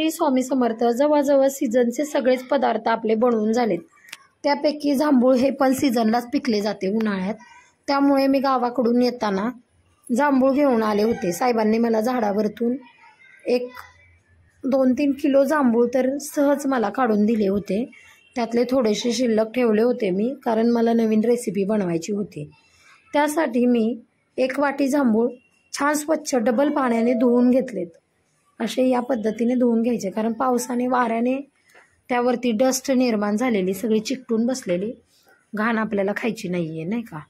श्री स्वामी समर्थ. जवळजवळ सीझनचे सगळेच पदार्थ आपले बनवून झालेत. त्यापैकी जांभूळ हे पण सीझनलाच पिकले जाते उन्हाळ्यात. त्यामुळे मी गावाकडून येताना जांभूळ घेऊन आले होते. साहेबांनी मला झाडावरतून 2-3 किलो जांभूळ तर सहज मला काढून दिले होते. त्यातले थोडेसे शिल्लक ठेवले होते मी, कारण मला नवीन रेसिपी बनवायची होती. त्यासाठी मी 1 वाटी जांभूळ छान स्वच्छ डबल पाण्याने धुवून घेतलेत. असे या पद्धतीने धुवून घ्यायचे, कारण पावसाने वाऱ्याने त्यावरती डस्ट निर्माण झालेली, सगळी चिकटून बसलेली घाण आपल्याला खायची नाही आहे, नाही का.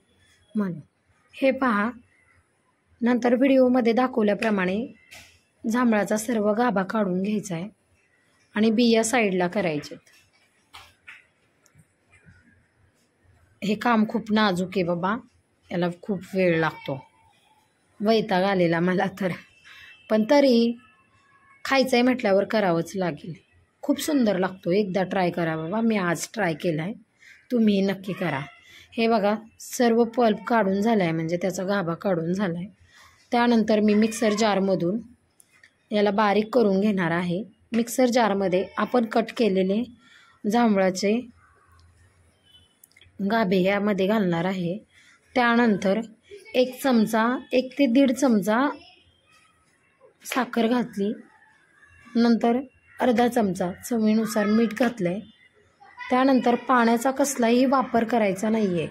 म्हणून हे पहा, नंतर व्हिडिओमध्ये दाखवल्याप्रमाणे जांभळाचा सर्व गाभा काढून घ्यायचा आहे आणि बिया साईडला करायचे. हे काम खूप नाजूक आहे बाबा, याला खूप वेळ लागतो. वैताग आलेला मला तर, पण तरी खायचं आहे म्हटल्यावर करावंच लागेल. खूप सुंदर लागतो. एकदा ट्राय करा बाबा. मी आज ट्राय केला आहे, तुम्ही नक्की करा. हे बघा, सर्व पल्प काढून झाला आहे, म्हणजे त्याचा गाभा काढून झाला आहे. त्यानंतर मी मिक्सर जारमधून याला बारीक करून घेणार आहे. मिक्सर जारमध्ये आपण कट केलेले जांभळाचे गाभे यामध्ये घालणार आहे. त्यानंतर 1 ते 1.5 चमचा साखर घातली. नंतर अर्धा चमचा चवीनुसार मीठ घातलं आहे. त्यानंतर पाण्याचा कसलाही वापर करायचा नाही आहे.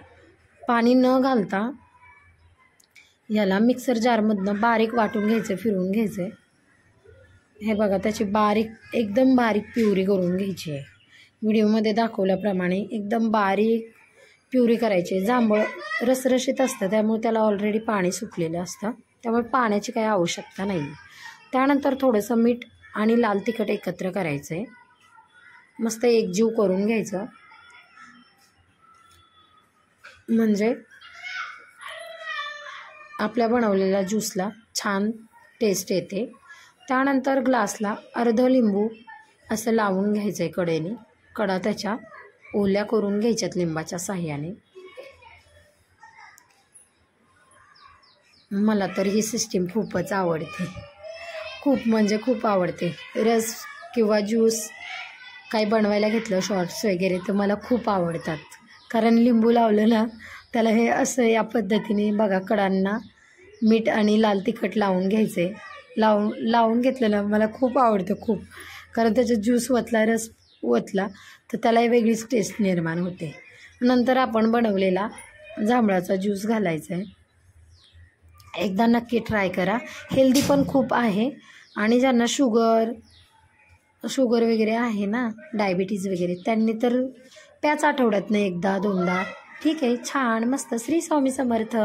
पाणी न घालता याला मिक्सर जारमधनं बारीक वाटून घ्यायचं, फिरवून घ्यायचं. हे बघा, त्याची एकदम बारीक प्युरी करून घ्यायची आहे. व्हिडिओमध्ये दाखवल्याप्रमाणे एकदम बारीक प्युरी करायची. जांभूळ रसरशीत असतं, त्यामुळे त्याला ऑलरेडी पाणी सुटलेलं असतं, त्यामुळे पाण्याची काही आवश्यकता नाही. त्यानंतर थोडंसं मीठ आणि लाल तिखट एकत्र करायचं आहे. मस्त एकजीव करून घ्यायचं, म्हणजे आपल्या बनवलेल्या ज्यूसला छान टेस्ट येते. त्यानंतर ग्लासला अर्ध लिंबू असं लावून घ्यायचं आहे कडेने. कडा त्याच्या ओल्या करून घ्यायच्यात लिंबाच्या साह्याने. मला तर ही सिस्टीम खूपच आवडते, खूप म्हणजे खूप आवडते. रस किंवा ज्यूस काही बनवायला घेतलं, शॉर्ट्स वगैरे, तर मला खूप आवडतात. कारण लिंबू लावलं ना त्याला, हे असं या पद्धतीने बघा कडांना मीठ आणि लाल तिखट लावून घ्यायचे. लावून घेतलं ना मला खूप आवडतं, खूप. कारण त्याचा ज्यूस ओतला, रस ओतला तर त्याला वेगळीच टेस्ट निर्माण होते. नंतर आपण बनवलेला जांभळाचा ज्यूस घालायचा आहे. एकदा नक्की ट्राय करा. हेल्दी पण खूप आहे, आणि ज्यांना शुगर वगैरे आहे ना, डायबिटीज वगैरे, त्यांनी तर प्याच आठवड्यातनं 1-2दा. ठीक आहे, छान मस्त. श्री स्वामी समर्थ.